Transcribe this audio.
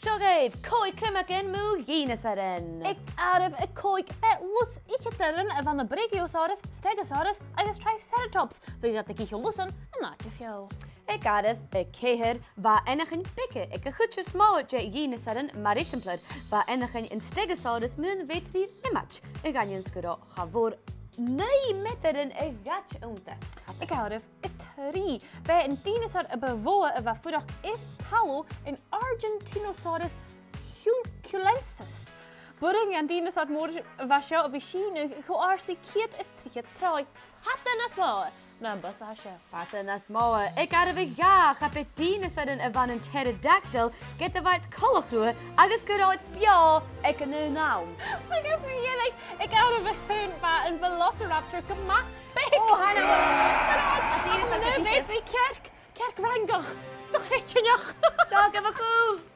Stogef, Còig Criomagan mw dìneasaran. Ik arf y coig lwt ich ydyrn van de Brachiosaurus, Stegosaurus agus Triceratops. Fe gaat ik lwsyn yn naadje fjol. Ik arf y ceir va Hannah and Bekah. Ik goedjes mawr je dìneasaran mar isimpler va Hannah and Stegosaurus mun vetri imach. Ik gaan jens gyda chafwr 9 meter yn y gatch wnta. Ik arf y tri. Bij een dinosaur y bewoa y va fwydach is halo in Argentinosaurus hunculensis. Bwring an dinosaur môr va sio y fysyn y chwars di kiet is triad troi. Hatten as mawr. Na bus a sio. Hatten as mawr. Ik arf y gach ap y dìneasaran y van yn pterodactyl gyda faint colochlwyr agus gyda'r bio ag yn y nawn. I guess me like ik arf y hyn va yn velociraptor gyma. Oh, Hannah, Kerk Rangach. Toch heet je nog. Dag, even cool.